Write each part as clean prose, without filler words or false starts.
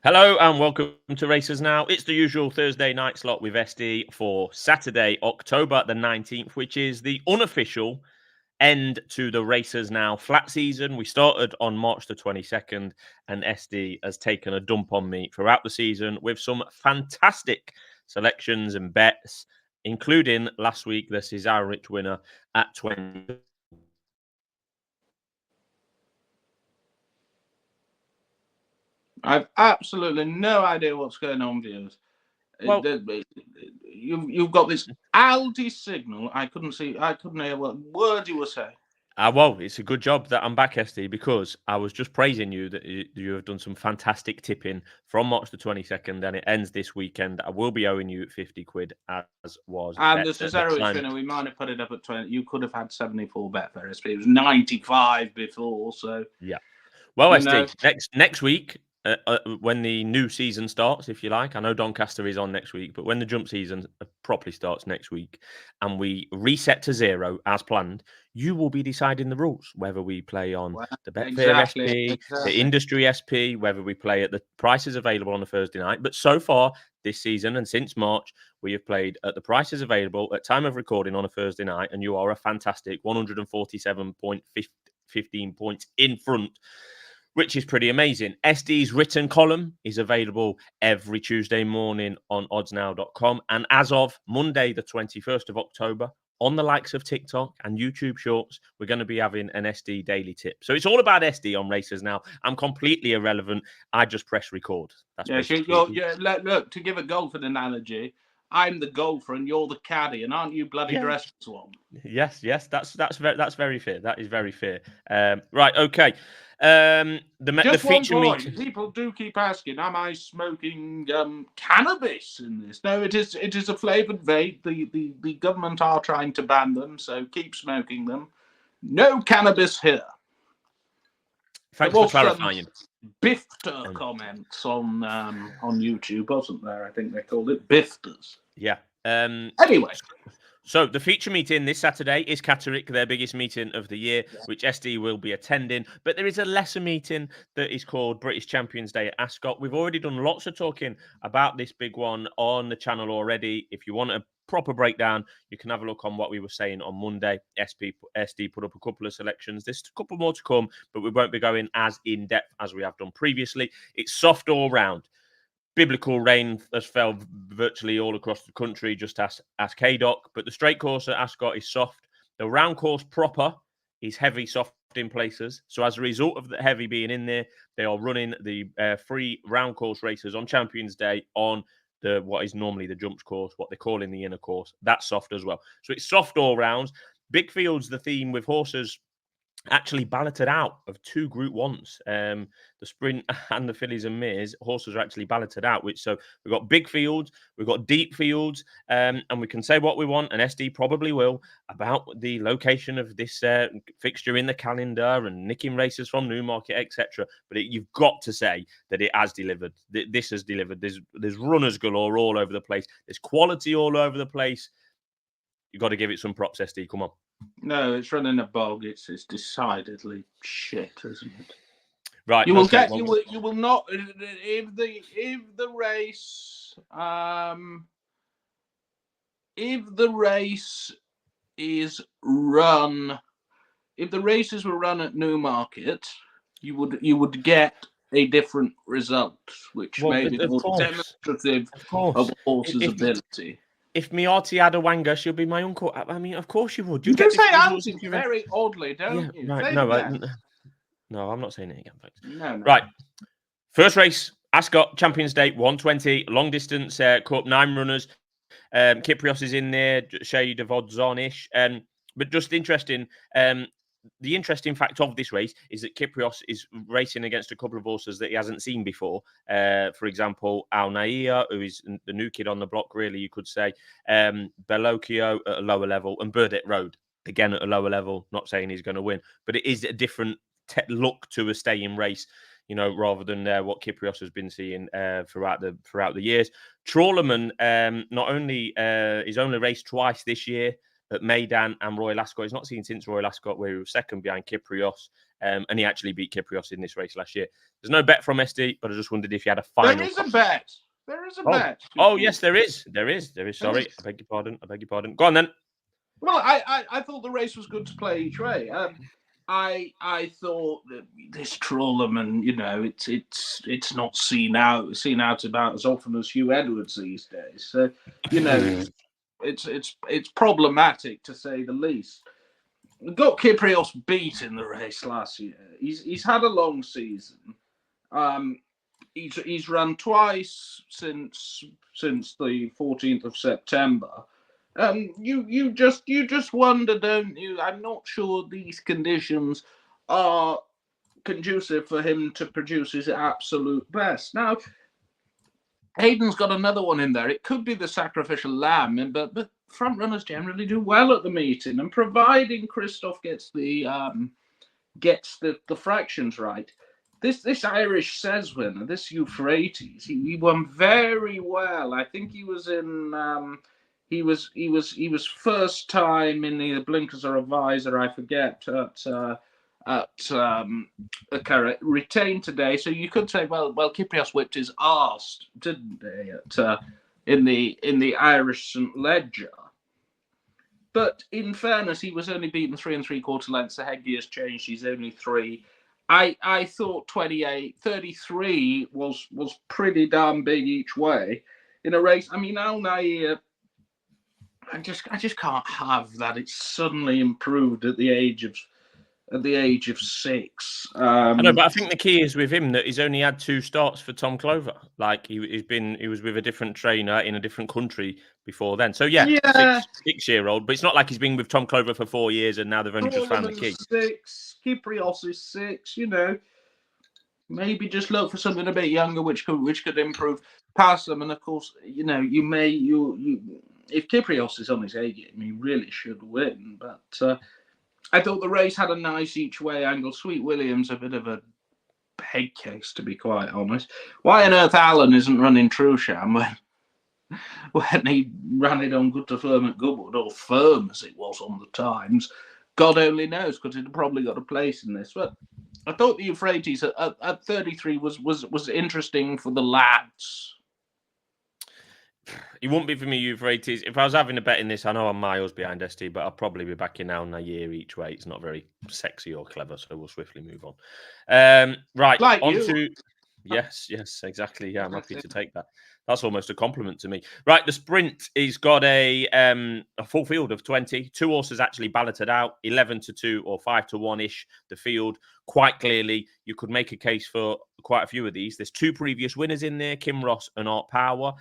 Hello and welcome to Racers Now. It's the usual Thursday night slot with SD for Saturday, October the 19th, which is the unofficial end to the Racers Now flat season. We started on March the 22nd, and SD has taken a dump on me throughout the season with some fantastic selections and bets, including last week the Cesar Rich winner at 20. I've absolutely no idea what's going on, viewers. Well, You've got this algae signal. I couldn't hear what word you were saying. well, it's a good job that I'm back, SD, because I was just praising you that you have done some fantastic tipping from March the 22nd, and it ends this weekend. I will be owing you 50 quid, as was And bet the at the Cesarewicz time. winner, we might have put it up at 20. You could have had 74 bet for SP. It was 95 before, so Yeah. Well, you SD, next week, when the new season starts, if you like, I know Doncaster is on next week, but when the jump season properly starts next week and we reset to zero as planned, you will be deciding the rules, whether we play on the Betfair SP, the Industry SP, whether we play at the prices available on a Thursday night. But so far this season and since March, we have played at the prices available at time of recording on a Thursday night, and you are a fantastic 147.15 points in front, which is pretty amazing. SD's written column is available every Tuesday morning on oddsnow.com. And as of Monday, the 21st of October, on the likes of TikTok and YouTube Shorts, we're going to be having an SD daily tip. So it's all about SD on Racers Now. I'm completely irrelevant. I just press record. That's look, to give a golfing analogy, I'm the golfer and you're the caddy, and aren't you bloody dressed as one? Yes, that's very fair. That is very fair. Right, okay. The feature meeting. People do keep asking, am I smoking cannabis in this? No, it is a flavoured vape. The government are trying to ban them, so keep smoking them. No cannabis here. Thanks for clarifying. Bifter comments on YouTube, wasn't there? I think they called it Bifters. Yeah. Anyway. So the feature meeting this Saturday is Catterick, their biggest meeting of the year, which SD will be attending. But there is a lesser meeting that is called British Champions Day at Ascot. We've already done lots of talking about this big one on the channel already. If you want a proper breakdown, you can have a look on what we were saying on Monday. SD put up a couple of selections. There's a couple more to come, but we won't be going as in-depth as we have done previously. It's soft all round. Biblical rain has fell virtually all across the country, just as KDOC. But the straight course at Ascot is soft. The round course proper is heavy, soft in places. So as a result of the heavy being in there, they are running the free round course races on Champions Day on what is normally the jumps course, what they call in the inner course. That's soft as well. So it's soft all rounds. Big Field's the theme with horses actually balloted out of two Group 1s. The Sprint and the Fillies and Mares horses are actually balloted out. So we've got big fields, we've got deep fields, and we can say what we want, and SD probably will, about the location of this fixture in the calendar and nicking races from Newmarket, etc. But you've got to say that it has delivered. This has delivered. There's runners galore all over the place. There's quality all over the place. You've got to give it some props, SD. Come on. No, it's running a bog. It's decidedly shit, isn't it? Right. You will you will not if the race is run, if the races were run at Newmarket, you would get a different result, which may be more demonstrative of a horse's ability. If Miati had a wanger, she'll be my uncle. I mean, of course you would. You do say auntie very oddly, don't you? Right. No, I'm not saying it again, folks. No. Right. First race, Ascot, Champions Day, 120, long distance, Cup, 9 runners. Kyprios is in there, shade of odds on-ish. But just interesting, the interesting fact of this race is that Kyprios is racing against a couple of horses that he hasn't seen before. For example, Al Naia, who is the new kid on the block, really, you could say. Bellocchio at a lower level, and Burdett Road, again at a lower level. Not saying he's going to win, but it is a different look to a staying race, rather than what Kyprios has been seeing throughout the years. Trawlerman not only he's only raced twice this year at Maidan and Royal Ascot. He's not seen since Royal Ascot, where he was second behind Kyprios, and he actually beat Kyprios in this race last year. There's no bet from SD, but I just wondered if you had a final. There is a bet. There is a bet. Oh, yes, there is. There is. Sorry, I beg your pardon. Go on then. Well, I thought the race was good to play each way. I thought that this Trawlerman, it's not seen out about as often as Hugh Edwards these days. So, it's problematic to say the least. Got Kyprios beat in the race last year. He's had a long season. He's run twice since the 14th of September. You just wonder, don't you? I'm not sure these conditions are conducive for him to produce his absolute best. Now, Hayden's got another one in there. It could be the Sacrificial Lamb, but front runners generally do well at the meeting, and providing Christoph gets the fractions right. This Irish says winner, this Euphrates, he won very well. I think he was in. He was first time in the blinkers or a visor, I forget, at Catterick, retained today. So you could say, well, Kyprios whipped his arse, didn't they, in the Irish St. Ledger. But in fairness, he was only beaten 3 3/4 lengths. The headgear's changed. He's only 3. I thought 33 was pretty damn big each way in a race. I mean, Al Nair, I just can't have that. It's suddenly improved at the age of 6. I know, but I think the key is with him that he's only had 2 starts for Tom Clover. Like he was with a different trainer in a different country before then. So yeah. 6-year-old, but it's not like he's been with Tom Clover for 4 years and now they've only just found the key. 6, Kyprios is 6. Maybe just look for something a bit younger, which could improve past them. And of course, if Kyprios is on his A game, he really should win. But I thought the race had a nice each way angle. Sweet Williams, a bit of a head case, to be quite honest. Why on earth Allen isn't running Truesham when he ran it on Good to Firm at Goodwood, or Firm as it was on the Times, God only knows, because he'd probably got a place in this. But I thought the Euphrates at 33 was interesting for the lads. It wouldn't be for me, Euphrates. If I was having a bet in this, I know I'm miles behind ST, but I'll probably be backing now in a year each way. It's not very sexy or clever, so we'll swiftly move on. Right, like on you. to... Yes, exactly. Yeah, I'm happy to take that. That's almost a compliment to me. Right, the sprint has got a full field of 20. 2 horses actually balloted out, 11-2 or 5-1-ish. The field, quite clearly, you could make a case for quite a few of these. There's 2 previous winners in there, Kim Ross and Art Power.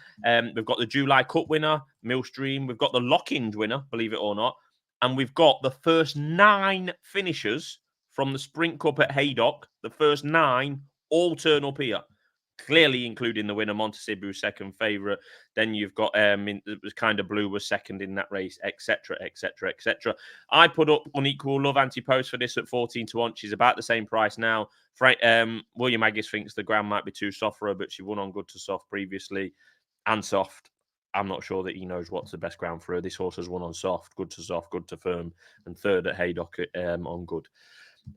We've got the July Cup winner, Millstream. We've got the Lock-in winner, believe it or not. And we've got the first 9 finishers from the Sprint Cup at Haydock. The first 9 all turn up here, clearly including the winner, Montesibu, second favourite. Then you've got it was Kind of Blue was second in that race, etc. I put up Unequal Love Anti-Post for this at 14-1. She's about the same price now. William Aggis thinks the ground might be too soft for her, but she won on good to soft previously, and soft. I'm not sure that he knows what's the best ground for her. This horse has won on soft, good to firm, and third at Haydock on good.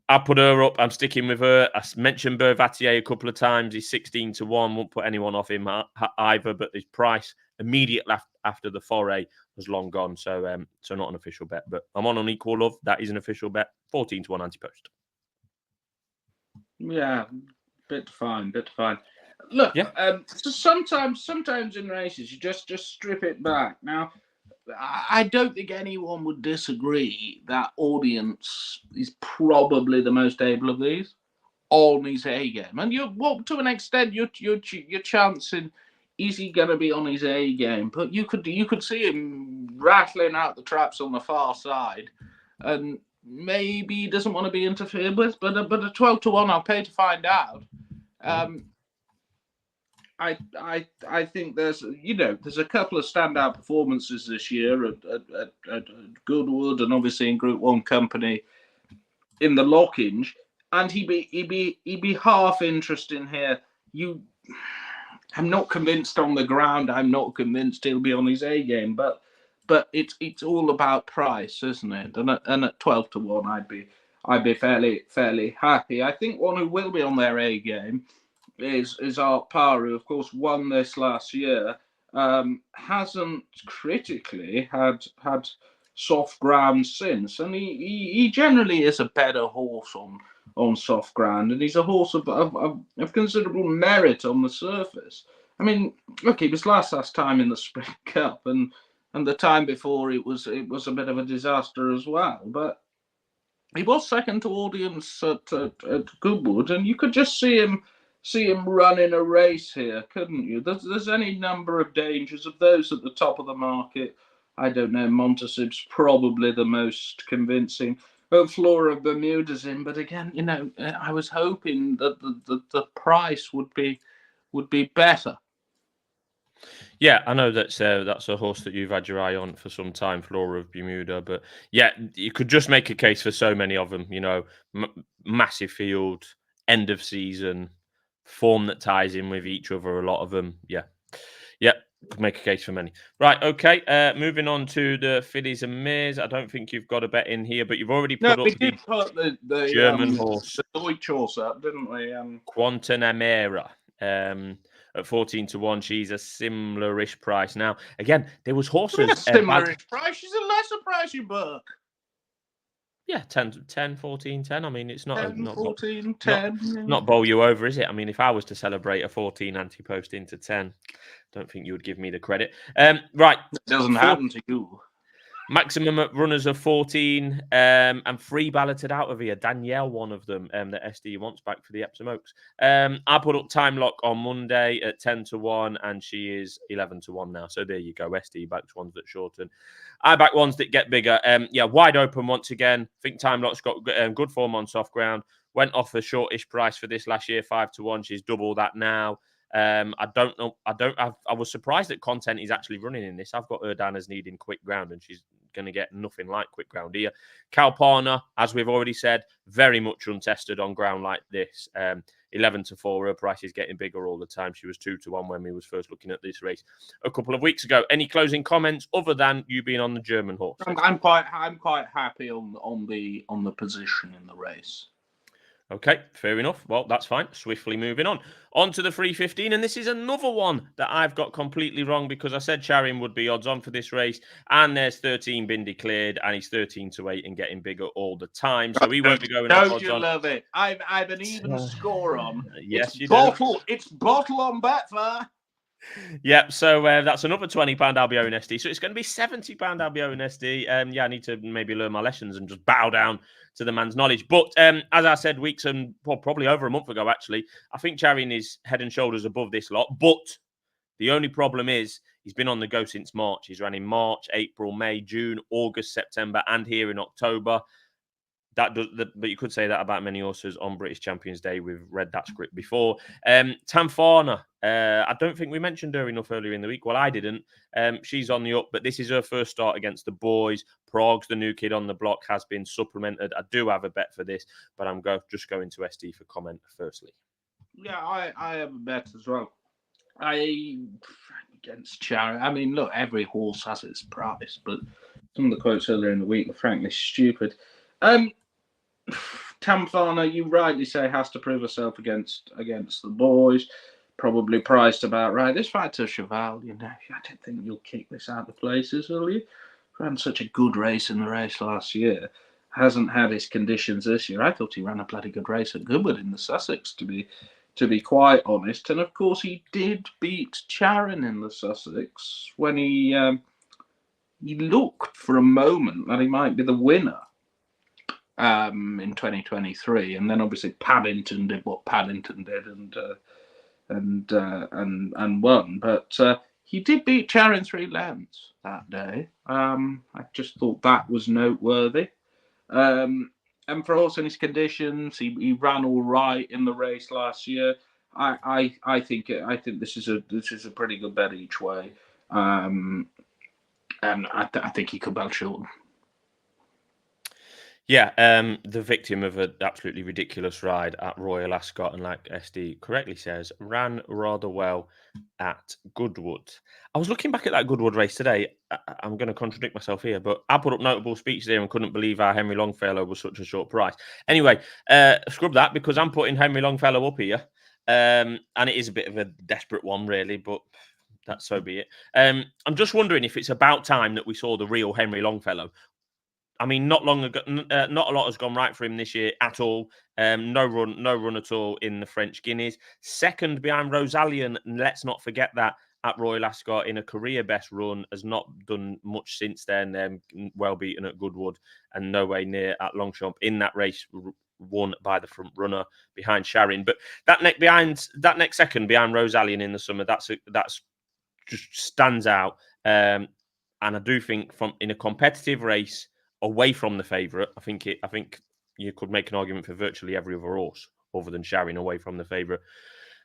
I put her up. I'm sticking with her. I mentioned Bervatier a couple of times. He's 16-1. Won't put anyone off him either. But his price immediately after the foray was long gone. So not an official bet. But I'm on Unequal Love. That is an official bet. 14-1 anti-post. Yeah, bit fine. Look, so sometimes in races you just strip it back. Now, I don't think anyone would disagree that Audience is probably the most able of these on his A game, and to an extent your chance in is he going to be on his A game, but you could see him rattling out the traps on the far side, and maybe he doesn't want to be interfered with. But a 12-1, I'll pay to find out. I think there's a couple of standout performances this year at Goodwood, and obviously in Group 1 company in the Lockinge, and he'd be half interesting here. I'm not convinced on the ground. I'm not convinced he'll be on his A game, but but it's all about price, isn't it? And at 12 to 1, I'd be fairly happy. I think one who will be on their A game is Art Parr, who of course won this last year. Hasn't critically had soft ground since, and he generally is a better horse on soft ground, and he's a horse of considerable merit on the surface. I mean, look, he was last time in the Spring Cup, and the time before it was a bit of a disaster as well. But he was second to audience at Goodwood, and you could just see him running a race here, couldn't you? There's any number of dangers of those at the top of the market. I don't know. Montasib's probably the most convincing. Flora of Bermuda's in, but again, you know, I was hoping that the price would be better. Yeah, I know that's a horse that you've had your eye on for some time, Flora of Bermuda. But yeah, you could just make a case for so many of them. You know, massive field, end of season, form that ties in with each other. A lot of them, yeah, could make a case for many. Right, okay. Moving on to the Fillies and Mares. I don't think you've got a bet in here, but you've already put up we did put the German horse, the Deutsch horse up, didn't we? Quantanamera. At 14 to 1, she's a similar-ish price. Now, again, there was horses. A similar-ish price. She's a lesser price, you buck. Yeah, 10, 14, 10. I mean, it's not 10, not 14, 10. Not bowl you over, is it? I mean, if I was to celebrate a 14 anti-post into 10, don't think you would give me the credit. Right. It doesn't happen to you. Maximum runners of 14 and free balloted out of here. Danielle, one of them that SD wants back for the Epsom Oaks. I put up Time Lock on Monday at 10 to 1, and she is 11 to 1 now. So there you go. SD backs ones that shorten. I back ones that get bigger. Yeah, wide open once again. I think Time Lock's got good form on soft ground. Went off a shortish price for this last year, 5 to 1. She's double that now. I don't know. I was surprised that Content is actually running in this. I've got her down as needing quick ground, and she's going to get nothing like quick ground here. Kalpana, as we've already said, very much untested on ground like this. 11 to 4. Her price is getting bigger all the time. She was 2 to 1 when we was first looking at this race a couple of weeks ago. Any closing comments other than you being on the German horse? I'm quite happy on the position in the race. Okay, fair enough. Well, that's fine. Swiftly moving on. On to the 3:15, and this is another one that I've got completely wrong because I said Charyn would be odds on for this race, and there's 13 been declared, and he's 13 to 8 and getting bigger all the time, so he won't be going off odds on. Don't you love it? I've an even score on. Yes, you do. It's bottle on Betfair. Yep, so that's another £20 I'll be owing SD. So it's going to be £70 I'll be owing SD. Yeah, I need to maybe learn my lessons and just bow down to the man's knowledge. But as I said weeks and probably over a month ago, actually, I think Charyn is head and shoulders above this lot. But the only problem is he's been on the go since March. He's ran in March, April, May, June, August, September, and here in October. But you could say that about many horses on British Champions Day. We've read that script before. Tamfana, I don't think we mentioned her enough earlier in the week. Well, I didn't. She's on the up, but this is her first start against the boys. Prague's the new kid on the block, has been supplemented. I do have a bet for this, but I'm just going to SD for comment firstly. Yeah, I have a bet as well. Against Charyn. I mean, look, every horse has its price, but some of the quotes earlier in the week were frankly stupid. Tamfana, you rightly say, has to prove herself against the boys. Probably priced about right. This Facteur Chevel, you know, I don't think you'll kick this out of places, will you? Ran such a good race in the race last year. Hasn't had his conditions this year. I thought he ran a bloody good race at Goodwood in the Sussex, to be quite honest. And of course, he did beat Charyn in the Sussex when he looked for a moment that he might be the winner. In 2023, and then obviously Paddington did what Paddington did and won. But he did beat Charyn 3 lengths that day. I just thought that was noteworthy. And for horse in his conditions, he ran all right in the race last year. I think this is a pretty good bet each way. And I think he could well shorten. Yeah, the victim of an absolutely ridiculous ride at Royal Ascot, and like SD correctly says, ran rather well at Goodwood. I was looking back at that Goodwood race today. I'm going to contradict myself here, but I put up notable speeches there and couldn't believe how Henry Longfellow was such a short price. Anyway, scrub that because I'm putting Henry Longfellow up here, and it is a bit of a desperate one, really, but that's so be it. I'm just wondering if it's about time that we saw the real Henry Longfellow. I mean, not long ago, not a lot has gone right for him this year at all. No run at all in the French Guineas. Second behind Rosalien, and let's not forget that at Royal Ascot in a career best run, has not done much since then. Well beaten at Goodwood and nowhere near at Longchamp in that race. Won by the front runner behind Charyn, but that next second behind Rosalien in the summer, that's just stands out. And I do think in a competitive race, away from the favourite, I think you could make an argument for virtually every other horse other than Charyn away from the favourite.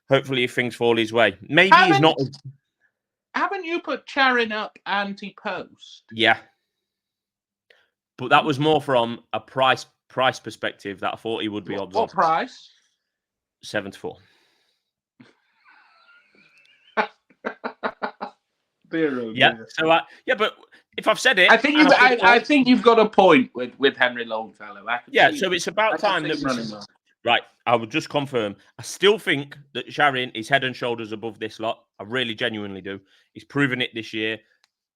Hopefully, if things fall his way, maybe he's not. Haven't you put Charyn up anti-post? Yeah, but that was more from a price perspective that I thought he would be odds on. What price? 7-4. Yeah. So but if I've said it, I think you've got a point with Henry Longfellow. So it's about time that right. I would just confirm. I still think that Charyn is head and shoulders above this lot. I really genuinely do. He's proven it this year.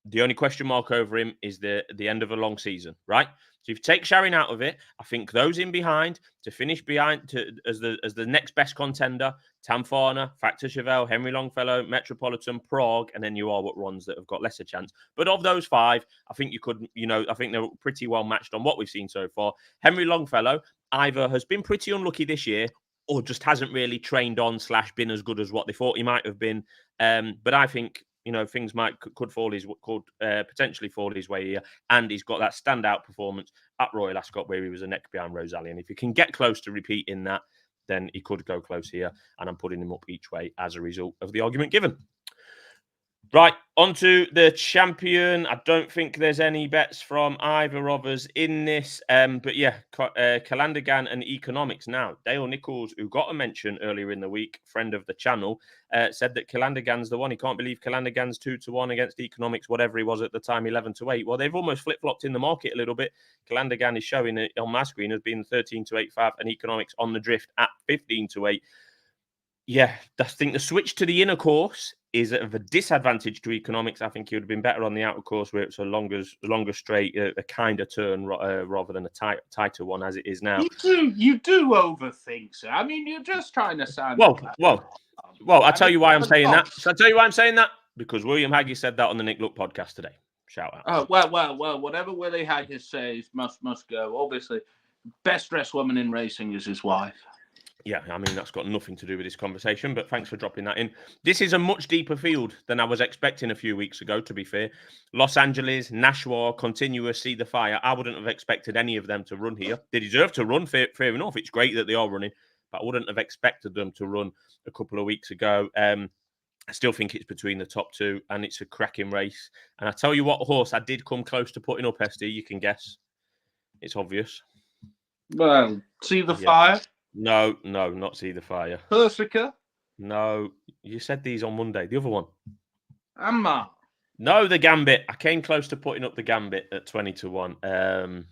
The only question mark over him is the end of a long season, right? So if you take Charyn out of it, I think those in behind to finish behind as the next best contender, Tamfana, Facteur Chevel, Henry Longfellow, Metropolitan, Prague, and then you are what ones that have got lesser chance. But of those five, I think you could, I think they're pretty well matched on what we've seen so far. Henry Longfellow either has been pretty unlucky this year or just hasn't really trained on / been as good as what they thought he might have been. But I think things could potentially fall his way here, and he's got that standout performance at Royal Ascot where he was a neck behind Rosalien. If he can get close to repeating that, then he could go close here, and I'm putting him up each way as a result of the argument given. Right, on to the champion. I don't think there's any bets from either of us in this. But yeah, Calandagan and Economics now. Dale Nichols, who got a mention earlier in the week, friend of the channel, said that Calandagan's the one. He can't believe Calandagan's 2-1 against Economics, whatever he was at the time, 11-8. Well, they've almost flip-flopped in the market a little bit. Calandagan is showing it on my screen as being 13-8-5 and Economics on the drift at 15-8. Yeah, I think the switch to the inner course is of a disadvantage to Economics. I think he would have been better on the outer course where it's a longer straight, a kinder turn rather than a tighter one as it is now. You do overthink, sir. I mean, you're just trying to sound. Well. I'll tell you why I'm saying that. So I'll tell you why I'm saying that because William Haggis said that on the Nick Look podcast today. Shout out. Oh well. Whatever Willie Haggis says must go. Obviously, best dressed woman in racing is his wife. Yeah, I mean, that's got nothing to do with this conversation, but thanks for dropping that in. This is a much deeper field than I was expecting a few weeks ago, to be fair. Los Angeles, Nashua, Continuous, See the Fire. I wouldn't have expected any of them to run here. They deserve to run, fair enough. It's great that they are running, but I wouldn't have expected them to run a couple of weeks ago. I still think it's between the top two, and it's a cracking race. And I tell you what horse I did come close to putting up, SD. You can guess. It's obvious. Well, See the Fire? No, not See the Fire. Persica? No, you said these on Monday. The other one. Amma? No, the Gambit. I came close to putting up the Gambit at 20-1.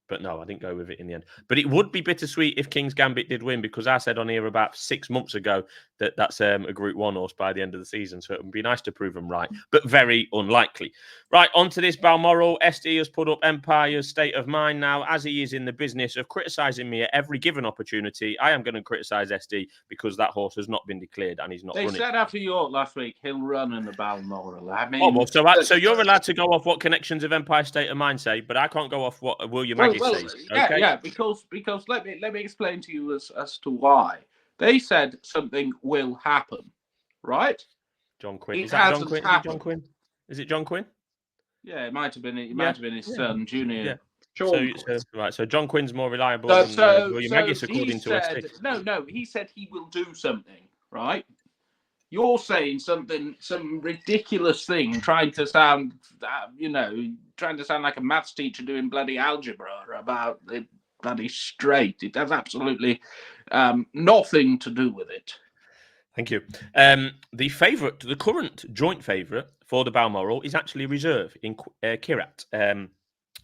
But no, I didn't go with it in the end. But it would be bittersweet if King's Gambit did win because I said on here about 6 months ago that that's a Group 1 horse by the end of the season. So it would be nice to prove them right, but very unlikely. Right, on to this Balmoral. SD has put up Empire's State of Mind now, as he is in the business of criticising me at every given opportunity. I am going to criticise SD because that horse has not been declared and he's not running. They said after York last week, he'll run in the Balmoral. I mean, so you're allowed to go off what connections of Empire State of Mind say, but I can't go off what William Haggis says. Okay? Yeah, because let me explain to you as to why. They said something will happen, right? John Quinn. Is that John Quinn? Is it John Quinn? Is it John Quinn? Yeah, it might have been. It might have been his son, Junior. Yeah. So John Quinn's more reliable than William Haggis, according to SD. No. He said he will do something, right? You're saying some ridiculous thing, trying to sound like a maths teacher doing bloody algebra about bloody straight. It has absolutely nothing to do with it. Thank you. The favourite, the current joint favourite for the Balmoral is actually reserve in QEII.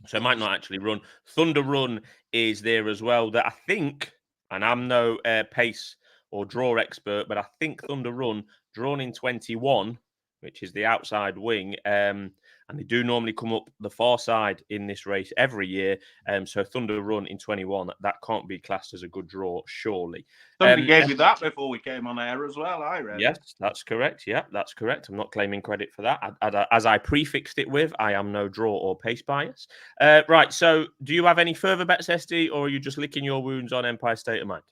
So it might not actually run. Thunder Run is there as well. That I think, and I'm no pace or draw expert, but I think Thunder Run drawn in 21, which is the outside wing, and they do normally come up the far side in this race every year. So Thunder Run in 21, that can't be classed as a good draw, surely. Somebody gave you that before we came on air as well, I read. Yes, that's correct. Yeah, that's correct. I'm not claiming credit for that. As I prefixed it with, I am no draw or pace bias. Right, so do you have any further bets, SD, or are you just licking your wounds on Empire State of Mind?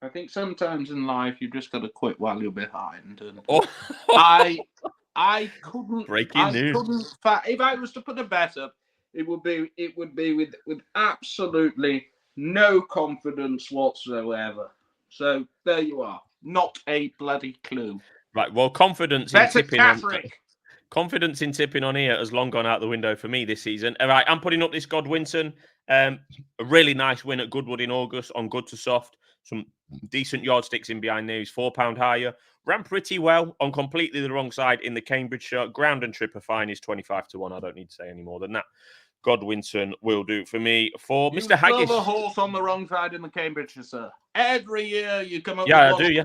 I think sometimes in life you just got to quit while you're behind. And I couldn't. Breaking news. If I was to put a bet up, it would be with absolutely no confidence whatsoever. So there you are. Not a bloody clue. Right. Well, confidence in tipping on here has long gone out the window for me this season. All right, I'm putting up this Godwinson. A really nice win at Goodwood in August on good to soft. Some decent yardsticks in behind there. He's £4 higher. Ran pretty well on completely the wrong side in the Cambridgeshire. Ground and trip are fine. He's 25-1. I don't need to say any more than that. Godwinson will do for me. For Mr. Haggis. You the horse on the wrong side in the Cambridgeshire, sir. Every year you come up with I do, yeah.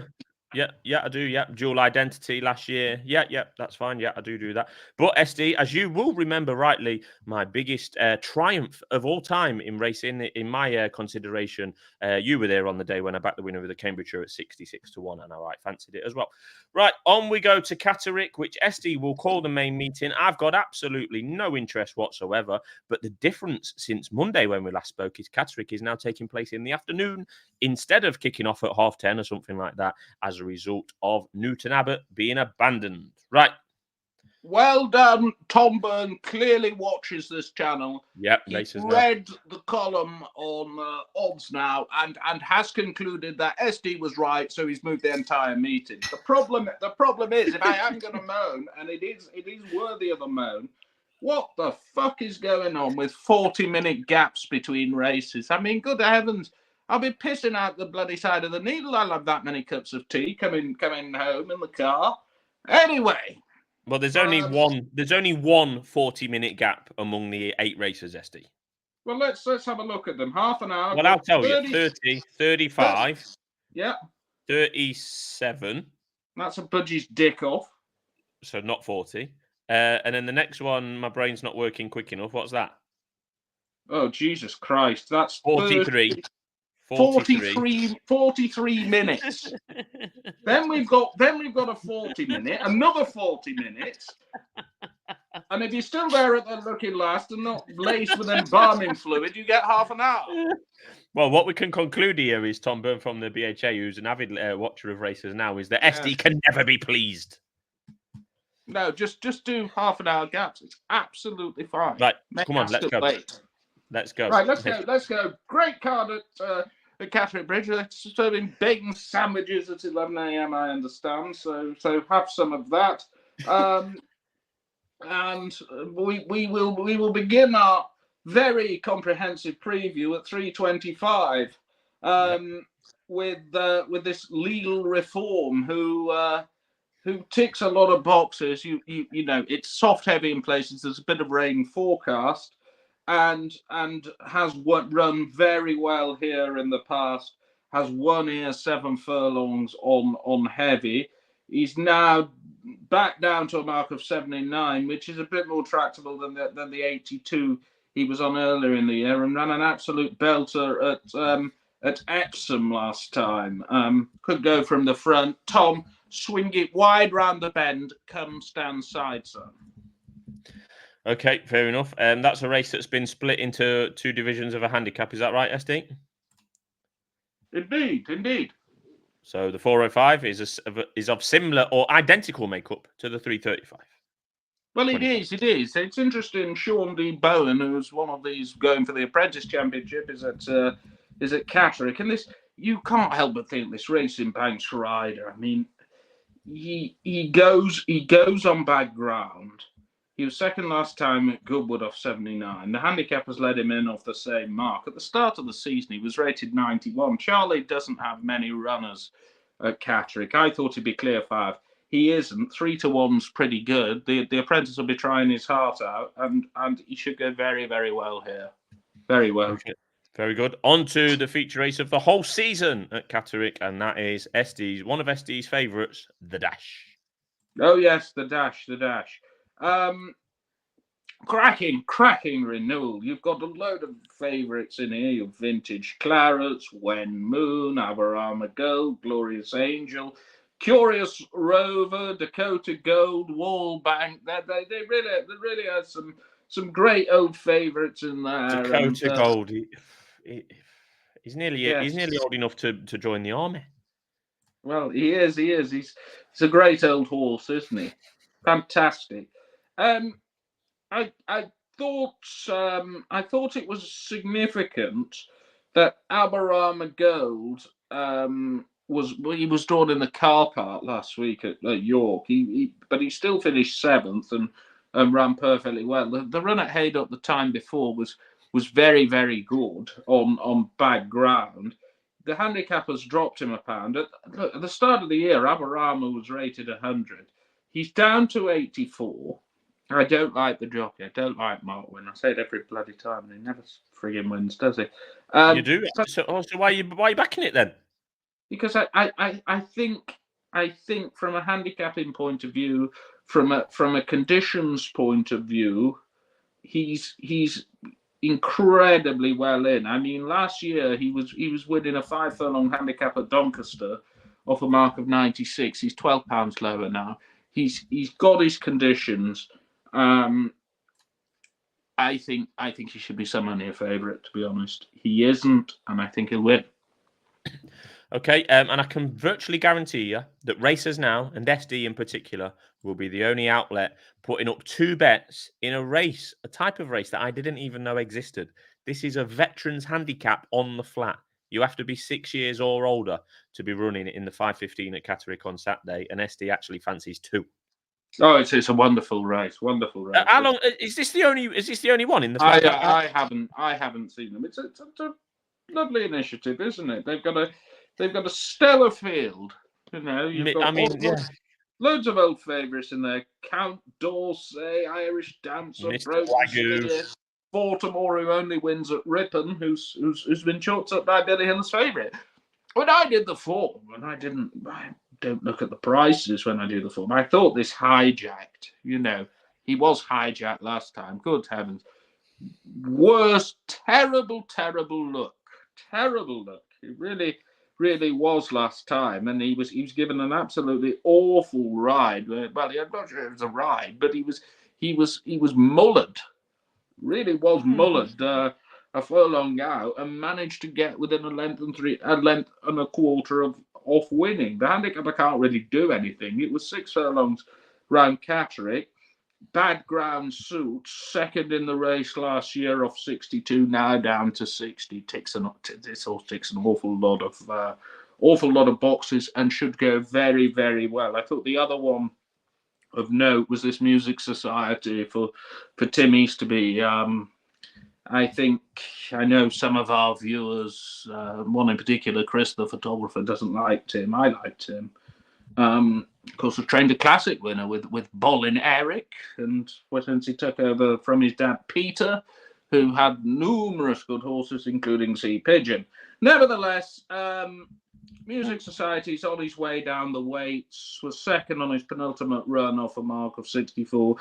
Yeah, I do. Yeah, dual identity last year. Yeah, that's fine. Yeah, I do that. But SD, as you will remember rightly, my biggest triumph of all time in racing, in my consideration, you were there on the day when I backed the winner with the Cambridgeshire at 66-1, and I fancied it as well. Right, on we go to Catterick, which SD will call the main meeting. I've got absolutely no interest whatsoever, but the difference since Monday when we last spoke is Catterick is now taking place in the afternoon instead of kicking off at 10:30 or something like that, as a result of Newton Abbot being abandoned. Right. Well done. Tom Byrne clearly watches this channel. Yep. He's read the column on odds now and has concluded that SD was right, so he's moved the entire meeting. The problem is, if I am going to moan, and it is worthy of a moan, what the fuck is going on with 40-minute gaps between races? I mean, good heavens. I'll be pissing out the bloody side of the needle. I'll have that many cups of tea coming home in the car. Anyway. Well, there's only one 40-minute gap among the 8 races, SD. Well, let's have a look at them. Half an hour. Well, I'll tell you. 30, 35. Yeah. 37. That's a budgie's dick off. So not 40. And then the next one, my brain's not working quick enough. What's that? Oh, Jesus Christ. That's 43. 43 minutes. then we've got a 40-minute, another 40 minutes. And if you're still there at the looking last and not laced with embalming fluid, you get half an hour. Well, what we can conclude here is Tom Byrne from the BHA, who's an avid watcher of races now, is that SD can never be pleased. No, just do half an hour gaps. It's absolutely fine. Right, come on, let's go. Let's go. Right, let's go. Great card at Catterick Bridge. They're serving bacon sandwiches at 11 a.m. I understand. So have some of that. And we will begin our very comprehensive preview at 3:25 with this legal reform who ticks a lot of boxes. You know, it's soft heavy in places. There's a bit of rain forecast. And has run very well here in the past. Has won here 7 furlongs on heavy. He's now back down to a mark of 79, which is a bit more tractable than the 82 he was on earlier in the year, and ran an absolute belter at Epsom last time. Could go from the front. Tom, swing it wide round the bend. Come stand side, son. Okay, fair enough. That's a race that's been split into 2 divisions of a handicap. Is that right, SD? Indeed. So the 405 is of similar or identical makeup to the 335. Well, it is. It's interesting. Sean D. Bowen, who's one of these going for the Apprentice Championship, is at Catterick, and this you can't help but think this racing banks Ryder. I mean, he goes on bad ground. He was second last time at Goodwood off 79. The handicappers led him in off the same mark. At the start of the season, he was rated 91. Charlie doesn't have many runners at Catterick. I thought he'd be clear 5. He isn't. 3-1's pretty good. The apprentice will be trying his heart out, and he should go very, very well here. Very well. Okay. Very good. On to the feature race of the whole season at Catterick, and that is one of SD's favourites, the Dash. Oh, yes, the Dash. Cracking renewal. You've got a load of favourites in here. You've Vintage Clarets, Wen Moon, Aberama Gold, Glorious Angel, Curious Rover, Dakota Gold, Wallbank. They really have some great old favourites in there. Dakota Gold. He's nearly old enough to join the army. Well, he is. He's a great old horse, isn't he? Fantastic. I thought it was significant that Aberama Gold was drawn in the car park last week at York. But he still finished 7th and ran perfectly well. The run at Haydock the time before was very, very good on bad ground. The handicappers dropped him a pound. At the start of the year, Aberama was rated 100. He's down to 84. I don't like the jockey. I don't like Mark Wynn. I say it every bloody time, and he never frigging wins, does he? You do. So why are you backing it then? Because I think from a handicapping point of view, from a conditions point of view, he's incredibly well in. I mean, last year he was winning a 5 furlong handicap at Doncaster off a mark of 96. He's £12 lower now. He's got his conditions. I think he should be some money a favourite, to be honest. He isn't, and I think he'll win. Okay, and I can virtually guarantee you that Racers Now, and SD in particular, will be the only outlet putting up 2 bets in a race, a type of race that I didn't even know existed. This is a veterans handicap on the flat. You have to be 6 years or older to be running it in the 5:15 at Catterick on Saturday, and SD actually fancies 2. Oh, it's a wonderful race. Wonderful race. How long is this the only one in the? I haven't seen them. It's a lovely initiative, isn't it? They've got a stellar field. You know, loads of old favourites in there. Count D'Orsay, Irish Dancer, Broken Baltimore, who only wins at Ripon, who's been chalked up by Billy Hill's favourite. When I did the form, I don't look at the prices when I do the form. I thought this Highjacked, he was hijacked last time. Good heavens. Worst, terrible luck. Terrible luck. It really, really was last time. And he was given an absolutely awful ride. Well, I'm not sure it was a ride, but he was mullered. Really was mullered a furlong out and managed to get within a length and a quarter of off winning. The handicapper can't really do anything. It was 6 furlongs round Catterick. Bad ground suits, second in the race last year off 62, now down to 60. This horse ticks an awful lot of boxes and should go very, very well. I thought the other one of note was this Music Society for Tim Easterby. I know some of our viewers, one in particular, Chris, the photographer, doesn't like Tim. I like Tim. Of course, I trained a classic winner with Bolin Eric, and since he took over from his dad, Peter, who had numerous good horses, including Sea Pigeon. Nevertheless, Music Society's on his way down the weights, was second on his penultimate run off a mark of 64.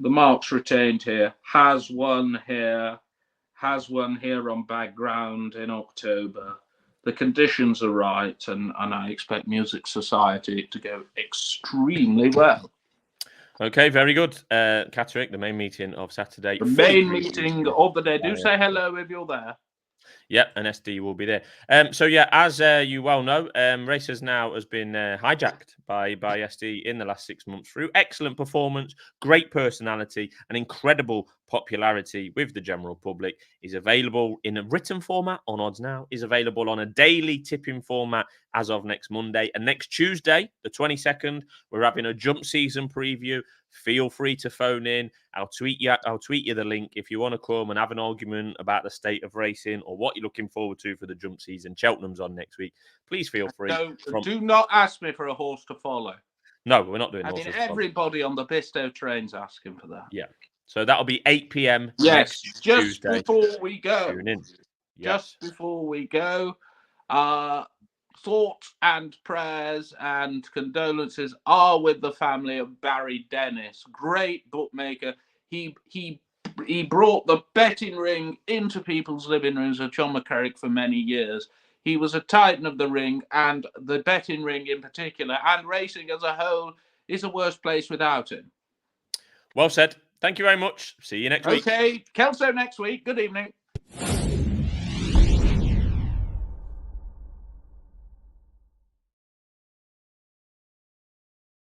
The marks retained here, has won here on background in October. The conditions are right, and I expect Music Society to go extremely well. Okay, very good. Catterick, the main meeting of Saturday. The main meeting of the day. Do say hello if you're there. Yep, and SD will be there. So yeah, as you well know, Racers Now has been hijacked by SD in the last 6 months through excellent performance, great personality, and incredible popularity with the general public, is available in a written format on Odds Now, is available on a daily tipping format as of next Monday. And next Tuesday, the 22nd, we're having a jump season preview. Feel free to phone in. I'll tweet you the link if you want to come and have an argument about the state of racing or what you're looking forward to for the jump season. Cheltenham's on next week. Please feel free. Do not ask me for a horse to follow. No, we're not doing horses. Everybody on the Bisto train's asking for that. Yeah. So that'll be 8 p.m. Yes, next just Tuesday. Before we go. Tune in. Just before we go. Thoughts and prayers and condolences are with the family of Barry Dennis, great bookmaker. He brought the betting ring into people's living rooms of John McCarrick for many years. He was a titan of the ring, and the betting ring in particular, and racing as a whole, is a worse place without him. Well said. Thank you very much. See you next week. Okay, Kelso next week. Good evening.